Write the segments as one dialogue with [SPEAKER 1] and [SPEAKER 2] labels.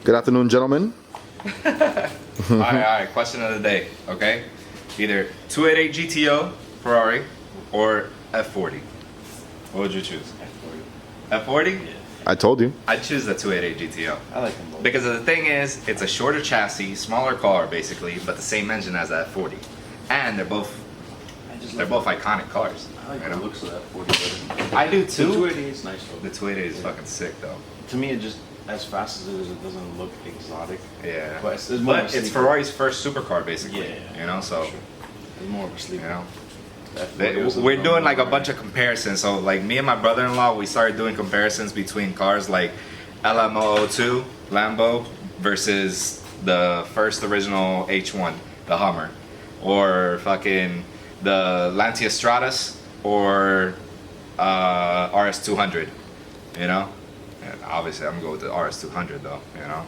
[SPEAKER 1] Good afternoon, gentlemen.
[SPEAKER 2] Alright, question of the day, okay? Either 288 GTO Ferrari or F40. What would you choose?
[SPEAKER 3] F40.
[SPEAKER 2] F40?
[SPEAKER 3] Yeah.
[SPEAKER 1] I told you.
[SPEAKER 2] I'd choose the 288 GTO.
[SPEAKER 3] I like them both.
[SPEAKER 2] Because the thing is, it's a shorter chassis, smaller car basically, but the same engine as the F40. And they're both iconic cars.
[SPEAKER 3] I like the looks of that 40 better.
[SPEAKER 2] I do
[SPEAKER 3] The
[SPEAKER 2] too.
[SPEAKER 3] 288 is nice though.
[SPEAKER 2] The 288 is fucking sick though.
[SPEAKER 3] To me, it just, as fast as it is, it doesn't look exotic.
[SPEAKER 2] Yeah.
[SPEAKER 3] But it's more of a
[SPEAKER 2] it's
[SPEAKER 3] sleeper.
[SPEAKER 2] Ferrari's first supercar basically.
[SPEAKER 3] Yeah.
[SPEAKER 2] You know, so
[SPEAKER 3] For sure. It's more of a sleeper.
[SPEAKER 2] you know.
[SPEAKER 3] The F40 was a
[SPEAKER 2] We're
[SPEAKER 3] little
[SPEAKER 2] doing like a
[SPEAKER 3] more-
[SPEAKER 2] bunch of comparisons. So like me and my brother-in-law, we started doing comparisons between cars like LMO02 Lambo versus the first original H1, the Hummer, or fucking the Lancia Stratus or RS200. You know, and obviously I'm gonna go with the RS200 though. You know,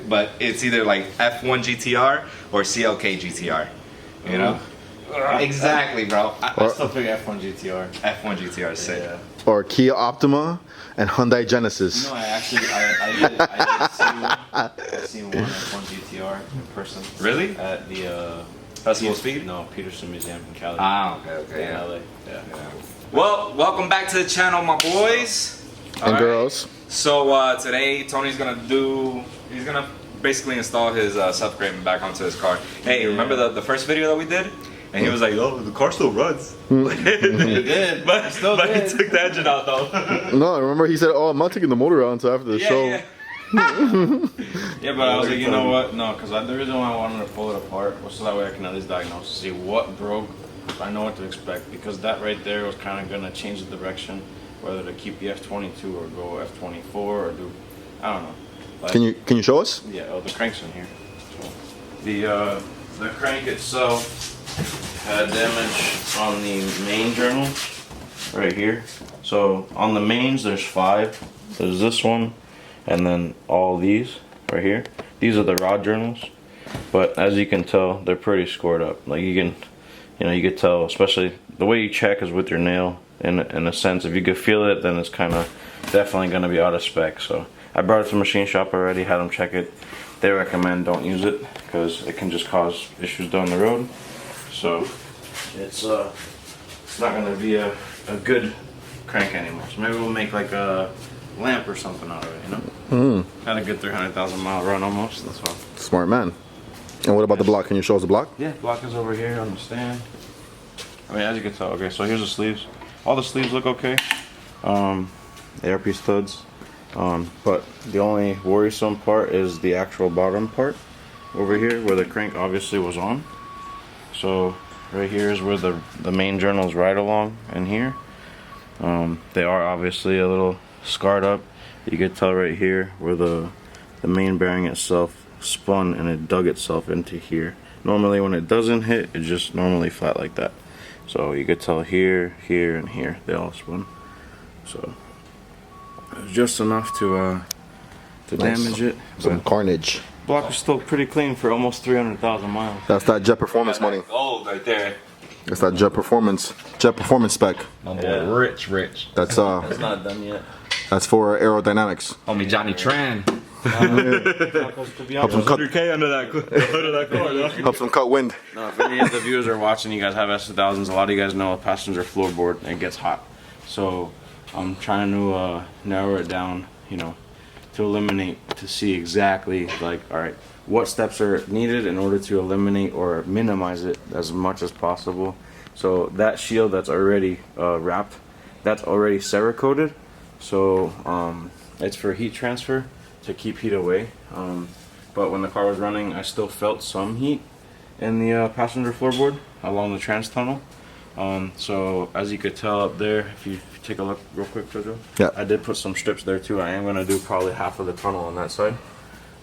[SPEAKER 2] but it's either like F1 GTR or CLK GTR. You know. Exactly, bro.
[SPEAKER 3] I still pick F1 GTR.
[SPEAKER 2] F1 GTR is sick.
[SPEAKER 3] Yeah.
[SPEAKER 1] Or Kia Optima and Hyundai Genesis.
[SPEAKER 3] You know, I actually, I did see one F1 GTR in person.
[SPEAKER 2] Really?
[SPEAKER 3] At the
[SPEAKER 2] Festival of Speed?
[SPEAKER 3] No, Peterson Museum in Cali.
[SPEAKER 2] Ah, okay,
[SPEAKER 3] in
[SPEAKER 2] yeah.
[SPEAKER 3] LA. Yeah.
[SPEAKER 2] Well, welcome back to the channel, my boys.
[SPEAKER 1] And
[SPEAKER 2] All right.
[SPEAKER 1] girls.
[SPEAKER 2] So today, Tony's he's gonna basically install his subframe back onto his car. Hey,
[SPEAKER 3] Yeah.
[SPEAKER 2] remember the first video that we did? And he was like, "Oh, the car still runs."
[SPEAKER 3] It did.
[SPEAKER 2] but
[SPEAKER 3] Still
[SPEAKER 2] but
[SPEAKER 3] did.
[SPEAKER 2] he took the engine out though.
[SPEAKER 1] No, remember he said, "Oh, I'm not taking the motor out until after the show."
[SPEAKER 2] Yeah.
[SPEAKER 3] Yeah, but I was like, you know what? No, because the reason why I wanted to pull it apart was so that way I can at least diagnose, see what broke, so I know what to expect. Because that right there was kind of going to change the direction, whether to keep the F22 or go F24 or do, I don't know. Like,
[SPEAKER 1] Can you show us?
[SPEAKER 3] Yeah, oh, the crank's in here. So, the crank itself had damage on the main journal right here. So on the mains there's 5. There's this one and then all these right here. These are the rod journals, but as you can tell they're pretty scored up. Like you could tell, especially the way you check is with your nail. In a sense, if you could feel it, then it's kind of definitely going to be out of spec. So I brought it to machine shop already, had them check it. They recommend don't use it because it can just cause issues down the road. So it's not gonna be a good crank anymore. So maybe we'll make like a lamp or something out of it, you know? Had a good 300,000 mile run almost, that's all.
[SPEAKER 1] Smart man. And what about the block? Can you show us the block?
[SPEAKER 3] Yeah, block is over here on the stand. I mean, as you can tell, okay, so here's the sleeves. All the sleeves look okay. The ARP studs. But the only worrisome part is the actual bottom part over here where the crank obviously was on. So right here is where the main journals ride along in here. They are obviously a little scarred up. You can tell right here where the main bearing itself spun and it dug itself into here. Normally when it doesn't hit, it's just normally flat like that. So you could tell here, here, and here they all spun. So it was just enough to
[SPEAKER 1] Nice.
[SPEAKER 3] damage it.
[SPEAKER 1] Some carnage.
[SPEAKER 3] Block is still pretty clean for almost 300,000 miles.
[SPEAKER 1] That's that Jet Performance money.
[SPEAKER 2] Gold right there.
[SPEAKER 1] That's that Jet Performance spec.
[SPEAKER 2] My boy,
[SPEAKER 3] Yeah.
[SPEAKER 2] rich.
[SPEAKER 1] That's
[SPEAKER 3] It's not done yet.
[SPEAKER 1] that's for aerodynamics.
[SPEAKER 2] Homie Johnny Tran.
[SPEAKER 3] To be
[SPEAKER 1] Helps them
[SPEAKER 3] honest,
[SPEAKER 1] cut.
[SPEAKER 2] 100K under that hood of that car, though.
[SPEAKER 1] Helps them cut wind.
[SPEAKER 3] no, if any of the viewers are watching, you guys have S2000s. A lot of you guys know a passenger floorboard and it gets hot. So I'm trying to narrow it down, you know, to eliminate, to see exactly like, all right, what steps are needed in order to eliminate or minimize it as much as possible. So that shield that's already wrapped, that's already Cerakoted. So it's for heat transfer to keep heat away. But when the car was running, I still felt some heat in the passenger floorboard along the trans tunnel. So as you could tell up there, if you take a look real quick, Jojo,
[SPEAKER 1] Yeah.
[SPEAKER 3] I did put some strips there too. I am going to do probably half of the tunnel on that side,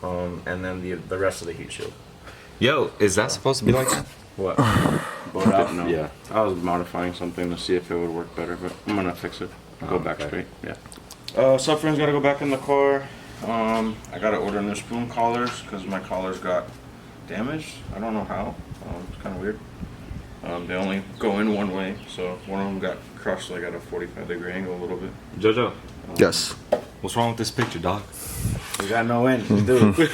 [SPEAKER 3] and then the rest of the heat shield.
[SPEAKER 2] Yo, is that supposed to be like that?
[SPEAKER 3] What? Blowed out? No.
[SPEAKER 2] Yeah.
[SPEAKER 3] I was modifying something to see if it would work better, but I'm going to fix it. Go back
[SPEAKER 2] okay.
[SPEAKER 3] straight. Yeah. Subframe's got to go back in the car. I got to order new spoon collars because my collars got damaged. I don't know how. It's kind of weird. They only go in one way, so one of them got crushed like at a 45-degree angle a little bit.
[SPEAKER 2] Jojo,
[SPEAKER 1] Yes.
[SPEAKER 2] what's wrong with this picture, dog?
[SPEAKER 3] We got no engines, do we?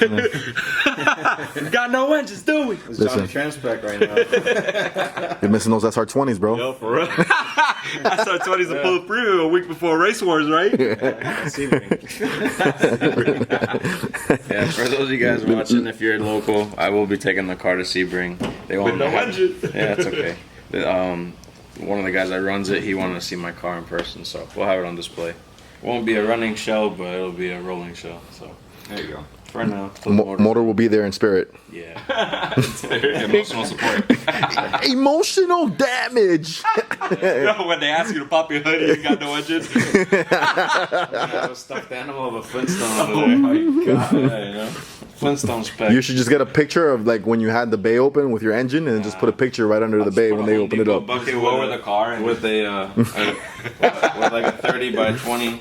[SPEAKER 3] We got no engines, do we? It's Johnny Transpec right now.
[SPEAKER 1] You're missing those SR20s, bro.
[SPEAKER 4] Yo, for real. SR20's a full premium a week before Race Wars, right?
[SPEAKER 3] Yeah, for those of you guys watching, if you're local, I will be taking the car to Sebring. They
[SPEAKER 4] With no engine.
[SPEAKER 3] Yeah, it's okay. One of the guys that runs it, he wanted to see my car in person, so we'll have it on display. Won't be a running shell, but it'll be a rolling shell. So
[SPEAKER 2] There you go.
[SPEAKER 3] for now,
[SPEAKER 1] Motor will be there in spirit.
[SPEAKER 3] Yeah.
[SPEAKER 2] Emotional support.
[SPEAKER 1] Emotional damage.
[SPEAKER 4] Yo, when they ask you to pop your hoodie, you got no engine.
[SPEAKER 3] I have a stuffed animal of a Flintstone over there. Oh my god! Yeah, you know, Flintstone spec.
[SPEAKER 1] You should just get a picture of like when you had the bay open with your engine, and just put a picture right under the bay when they open it up.
[SPEAKER 4] Bucket lower the car and
[SPEAKER 3] with with like a 30 by 20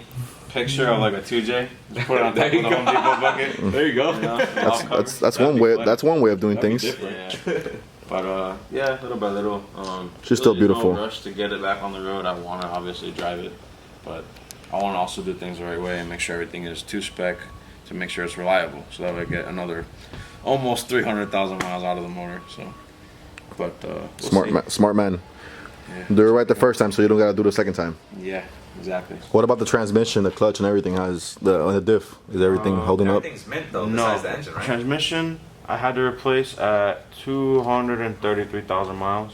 [SPEAKER 3] picture of like a 2J. Just put it on top of the Home Depot bucket.
[SPEAKER 4] there you go.
[SPEAKER 3] You know,
[SPEAKER 1] That's one way. That's one way of doing things.
[SPEAKER 3] Yeah. But yeah, little by little.
[SPEAKER 1] She's still
[SPEAKER 3] really
[SPEAKER 1] beautiful.
[SPEAKER 3] No rush to get it back on the road. I want to obviously drive it, but I want to also do things the right way and make sure everything is to spec to make sure it's reliable, so that I get another almost 300,000 miles out of the motor. So, but we'll
[SPEAKER 1] Smart man.
[SPEAKER 3] Yeah.
[SPEAKER 1] Do it right the first time, so you don't gotta do it the second time.
[SPEAKER 3] Yeah, exactly.
[SPEAKER 1] What about the transmission, the clutch, and everything? Has the diff? Is everything holding up?
[SPEAKER 2] Everything's mint though,
[SPEAKER 3] No,
[SPEAKER 2] besides the engine, right?
[SPEAKER 3] transmission I had to replace at 233,000 miles.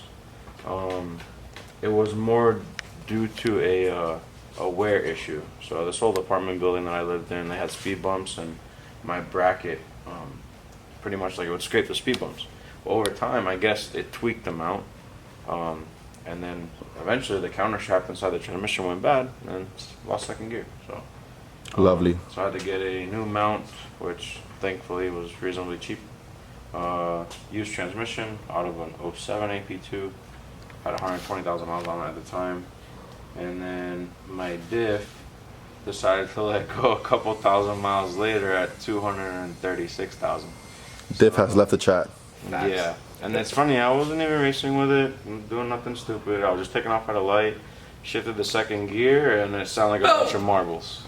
[SPEAKER 3] It was more due to a wear issue. So this old apartment building that I lived in, they had speed bumps, and my bracket, pretty much like it would scrape the speed bumps. Well, over time, I guess it tweaked them out, and then eventually the countershaft inside the transmission went bad, and lost second gear. So
[SPEAKER 1] Lovely.
[SPEAKER 3] so I had to get a new mount, which thankfully was reasonably cheap. Used transmission out of an 07 AP2, had 120,000 miles on it at the time. And then my diff decided to let go a couple thousand miles later at 236,000.
[SPEAKER 1] Diff has left the chat.
[SPEAKER 2] Nice.
[SPEAKER 3] Yeah, and it's funny, I wasn't even racing with it, doing nothing stupid. I was just taking off at a light, shifted the second gear, and it sounded like a bunch of marbles.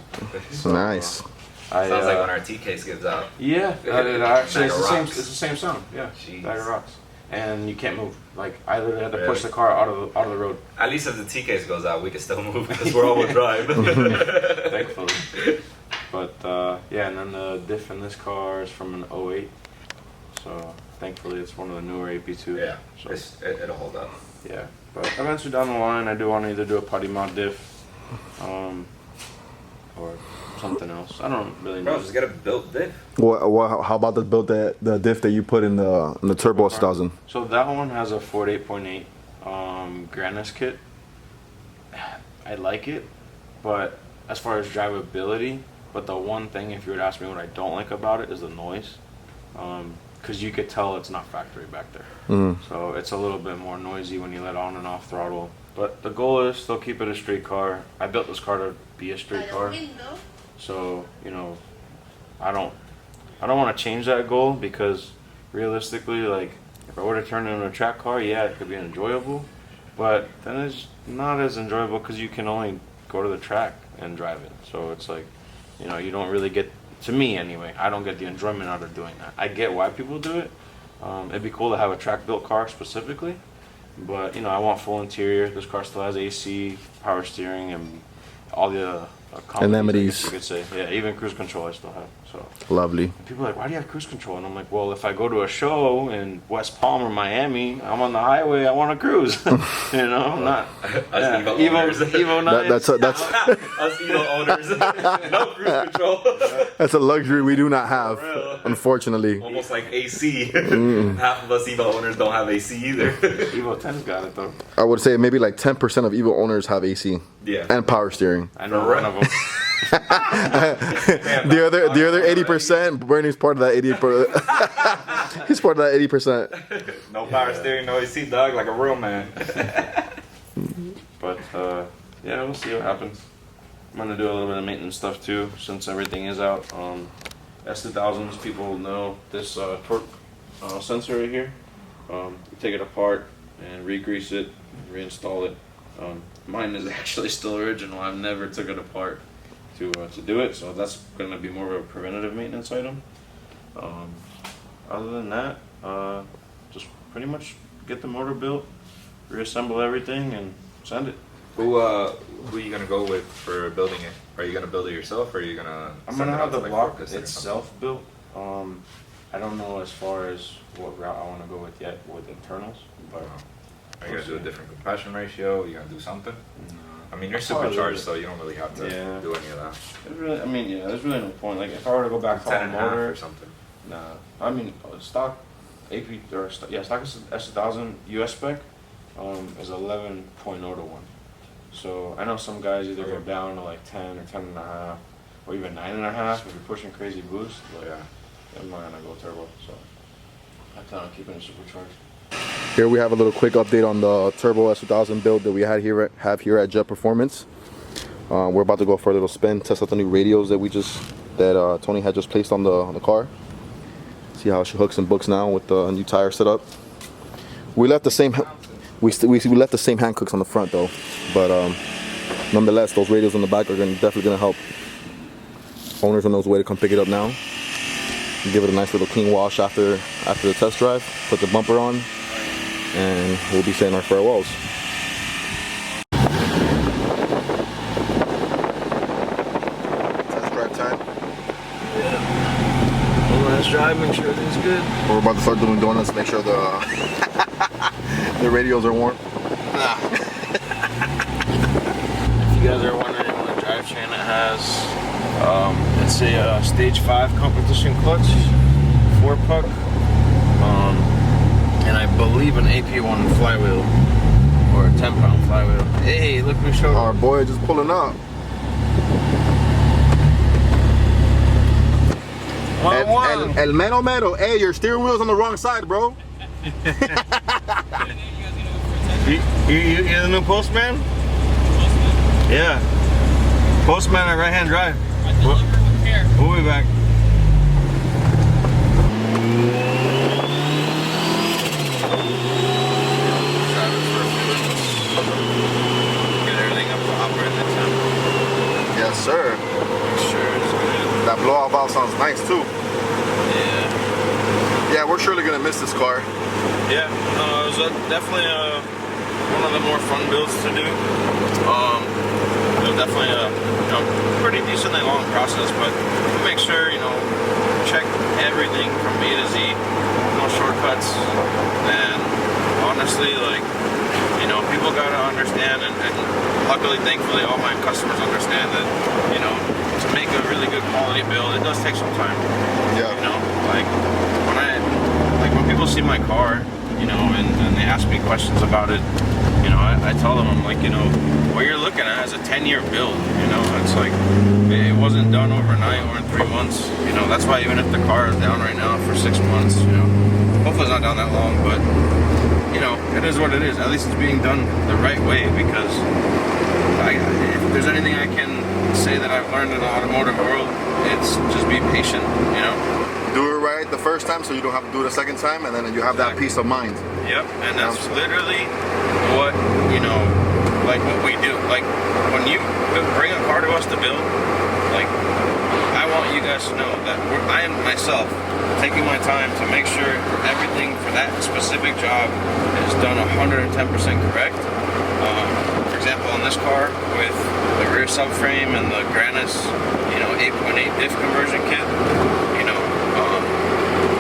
[SPEAKER 1] Nice.
[SPEAKER 2] Sounds like when our T case gives out.
[SPEAKER 3] Yeah, actually,
[SPEAKER 2] Bag
[SPEAKER 3] it's
[SPEAKER 2] of
[SPEAKER 3] the same sound. Yeah,
[SPEAKER 2] Jeez.
[SPEAKER 3] bag of rocks, and you can't move. Like I literally had to push the car out of the road.
[SPEAKER 2] At least if the T case goes out, we can still move because we're all-wheel drive.
[SPEAKER 3] Thankfully. But yeah, and then the diff in this car is from an 08. So thankfully it's one of the newer AP2s.
[SPEAKER 2] Yeah,
[SPEAKER 3] So,
[SPEAKER 2] it'll hold up.
[SPEAKER 3] yeah. But eventually down the line, I do want to either do a putty mount diff, or something else. I don't really know.
[SPEAKER 2] Bro, just get a built diff.
[SPEAKER 1] How about the diff that you put in the Turbo 1000?
[SPEAKER 3] So that one has a 48.8 Granis kit. I like it, but as far as drivability, but the one thing, if you would ask me what I don't like about it, is the noise. Because you could tell it's not factory back there. So it's a little bit more noisy when you let on and off throttle. But the goal is still keep it a street car. I built this car to be a street car. So, you know, I don't want to change that goal, because realistically, like, if I were to turn it into a track car, yeah, it could be enjoyable, but then it's not as enjoyable because you can only go to the track and drive it. So it's like, you know, you don't really get, to me anyway, I don't get the enjoyment out of doing that. I get why people do it. It'd be cool to have a track built car specifically, but, you know, I want full interior. This car still has AC, power steering, and all the
[SPEAKER 1] amenities.
[SPEAKER 3] You could say, yeah, even cruise control I still have. So
[SPEAKER 1] Lovely.
[SPEAKER 3] people are like, why do you have cruise control? And I'm like, well, if I go to a show in West Palm or Miami, I'm on the highway, I want to cruise. You know, I'm not. Evo 9.
[SPEAKER 1] That's
[SPEAKER 2] Us Evo owners. No cruise control.
[SPEAKER 1] that's a luxury we do not have, unfortunately.
[SPEAKER 2] Almost like AC. Half of us Evo owners don't have AC either.
[SPEAKER 3] Evo 10's got it though.
[SPEAKER 1] I would say maybe like 10% of Evo owners have AC.
[SPEAKER 2] Yeah.
[SPEAKER 1] And power steering.
[SPEAKER 3] I know one of them.
[SPEAKER 1] The other 80%, Bernie's part of that 80%. He's part of that 80%.
[SPEAKER 2] No power steering, no AC, dog, like a real man.
[SPEAKER 3] But yeah, we'll see what happens. I'm gonna do a little bit of maintenance stuff too, since everything is out. S2000s, people know this torque sensor right here. You take it apart and re-grease it, reinstall it. Mine is actually still original. I've never took it apart. to do it. So that's going to be more of a preventative maintenance item. Other than that, just pretty much get the motor built, reassemble everything, and send it.
[SPEAKER 2] Who are you gonna go with for building it? Are you gonna build it yourself, or are you gonna?
[SPEAKER 3] I'm gonna have the block itself built. I don't know as far as what route I want to go with yet with internals, but
[SPEAKER 2] are you gonna do a different compression ratio? Are you gonna do something? I mean, you're
[SPEAKER 3] I'll probably
[SPEAKER 2] supercharged, so you don't really have to
[SPEAKER 3] Yeah.
[SPEAKER 2] do any of that.
[SPEAKER 3] there's really, I mean, yeah, there's really no point. Like if I were to go back to all
[SPEAKER 2] 10.5
[SPEAKER 3] motor,
[SPEAKER 2] or something.
[SPEAKER 3] nah. I mean, stock AP or stock S1000 US spec is 11.0 to 1. So I know some guys either go down to like 10 or 10.5 or even 9.5 if you're pushing crazy boost. But
[SPEAKER 2] Yeah.
[SPEAKER 3] I'm not gonna go turbo, so I plan on keeping it supercharged.
[SPEAKER 1] Here we have a little quick update on the turbo S2000 build that we have here at Jet Performance. We're about to go for a little spin, test out the new radios that Tony had just placed on the car. See how she hooks and books now with the new tire setup. We left the same we left the same hand cooks on the front though, but nonetheless, those radios on the back are definitely gonna help. Owners on those way to come pick it up now. Give it a nice little clean wash after the test drive. Put the bumper on, and we'll be saying our farewells. Test drive time.
[SPEAKER 3] One last drive, make sure everything's good.
[SPEAKER 1] We're about to start doing donuts. Make sure the the radios are warm.
[SPEAKER 3] Nah. If you guys are wondering what drivetrain it has, it's a stage 5 competition clutch, 4-puck, and I believe an AP1 flywheel, or a 10-pound flywheel. Hey, look who showed
[SPEAKER 1] Our
[SPEAKER 3] up.
[SPEAKER 1] boy just pulling up. El mero mero. Hey, your steering wheel's on the wrong side, bro.
[SPEAKER 3] You the new postman? Yeah. Postman at right-hand drive. We'll be back. Get everything up to operate that time.
[SPEAKER 1] Yes, sir.
[SPEAKER 3] Sure, it's good.
[SPEAKER 1] That blowout valve sounds nice too.
[SPEAKER 3] Yeah.
[SPEAKER 1] Yeah, we're surely gonna miss this car.
[SPEAKER 3] Yeah, it was definitely one of the more fun builds to do. It was definitely a pretty decently long process, but we make sure check everything from A to Z, no shortcuts. And honestly, people gotta understand, and luckily, thankfully, all my customers understand that to make a really good quality build, it does take some time.
[SPEAKER 1] Yeah.
[SPEAKER 3] When people see my car, and they ask me questions about it, I tell them, I'm like, what you're looking at is a 10-year build, it's like, it wasn't done overnight or in 3 months, that's why even if the car is down right now for 6 months, hopefully it's not down that long, but, it is what it is. At least it's being done the right way, because if there's anything I can say that I've learned in the automotive world, it's just be patient,
[SPEAKER 1] Do it right the first time so you don't have to do it a second time, and then you have that peace of mind.
[SPEAKER 3] Yep, and that's literally what, what we do. Like, when you bring a car to us to build, I want you guys to know that I am myself taking my time to make sure everything for that specific job is done 110% correct. For example, on this car with the rear subframe and the Grannis, 8.8 diff conversion kit,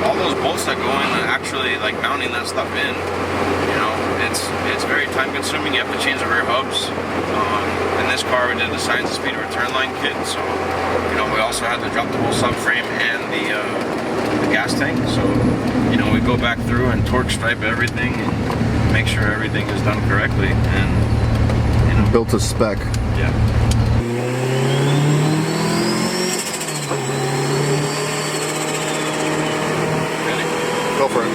[SPEAKER 3] all those bolts that go in, actually mounting that stuff in, it's very time consuming. You have to change the rear hubs. In this car we did the signs of speed return line kit, so we also had to drop the whole subframe and the gas tank. So we go back through and torque stripe everything and make sure everything is done correctly, and
[SPEAKER 1] Built to spec.
[SPEAKER 3] Yeah.
[SPEAKER 1] Go for it.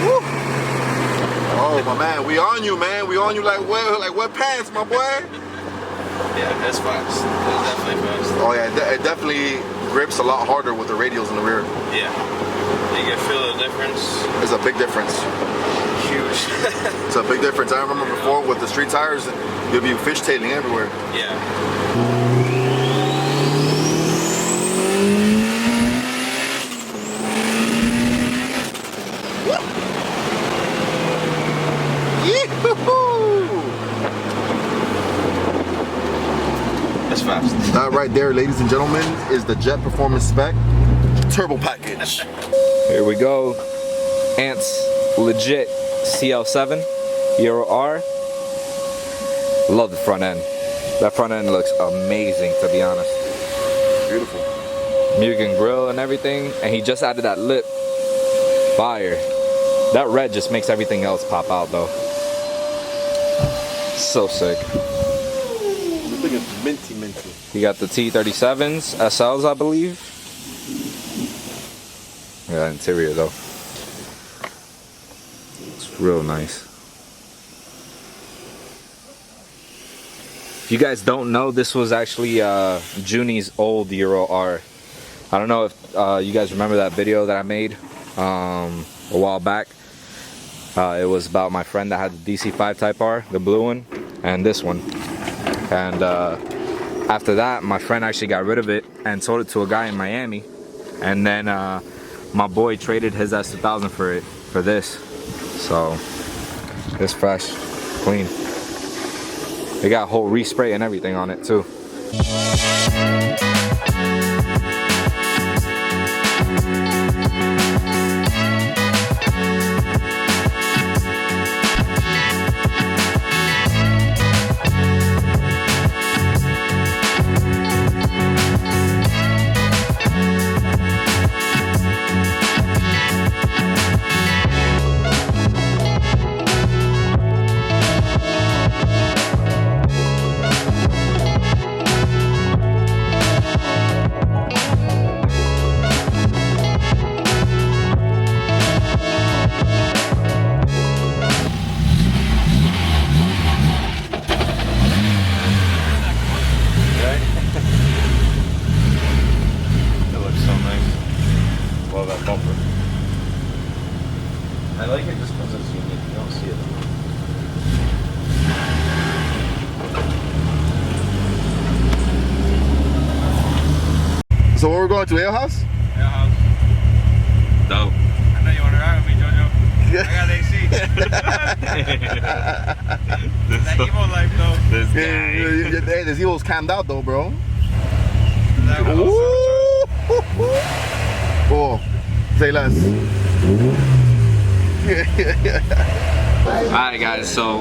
[SPEAKER 1] Woo. Oh my man, we on you, man. We on you like wet pants, my boy.
[SPEAKER 3] Yeah, it's fast. It's definitely fast.
[SPEAKER 1] Oh yeah, it definitely grips a lot harder with the radials in the rear.
[SPEAKER 3] Yeah. You can feel the difference.
[SPEAKER 1] There's a big difference.
[SPEAKER 3] Huge
[SPEAKER 2] tires.
[SPEAKER 1] It's a big difference. I remember before with the street tires, you'd be fishtailing everywhere.
[SPEAKER 2] Yeah. That's fast.
[SPEAKER 1] That right there, ladies and gentlemen, is the Jet Performance Spec Turbo Package.
[SPEAKER 5] Here we go. Ants legit CL7 Euro R. Love the front end. That front end looks amazing, to be honest.
[SPEAKER 1] Beautiful.
[SPEAKER 5] Mugen grill and everything, and he just added that lip. Fire. That red just makes everything else pop out though. So sick.
[SPEAKER 1] This thing is minty, minty.
[SPEAKER 5] You got the T37s, SLs I believe. Yeah, interior though. It's real nice. If you guys don't know, this was actually Junie's old Euro R. I don't know if you guys remember that video that I made a while back. It was about my friend that had the DC5 Type R, the blue one, and this one. And after that, my friend actually got rid of it and sold it to a guy in Miami. And then my boy traded his S2000 for this. So it's fresh, clean. They got a whole respray and everything on it too.
[SPEAKER 3] I like it just because it's unique. You don't see it.
[SPEAKER 1] So where we're going to, Ale House?
[SPEAKER 4] Ale House.
[SPEAKER 5] Dope.
[SPEAKER 4] I know you want to ride with me, JoJo. I got AC. That emo life, though.
[SPEAKER 5] This
[SPEAKER 1] Hey, this Evo's cammed out though, bro.
[SPEAKER 4] That was
[SPEAKER 1] Oh, say less.
[SPEAKER 5] Alright guys, so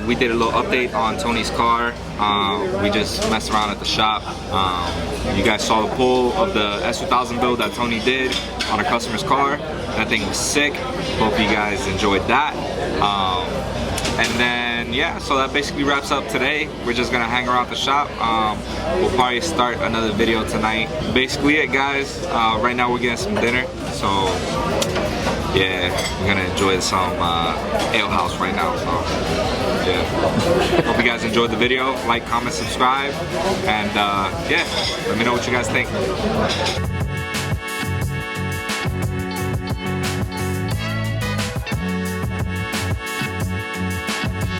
[SPEAKER 5] we did a little update on Tony's car. We just messed around at the shop. You guys saw the pull of the S2000 build that Tony did on a customer's car. That thing was sick. Hope you guys enjoyed that. And then yeah, so that basically wraps up today. We're just gonna hang around the shop. We'll probably start another video tonight. Basically it, guys. Right now we're getting some dinner, so yeah, we're gonna enjoy some Ale House right now. So yeah, hope you guys enjoyed the video. Like, comment, subscribe, and yeah, let me know what you guys think.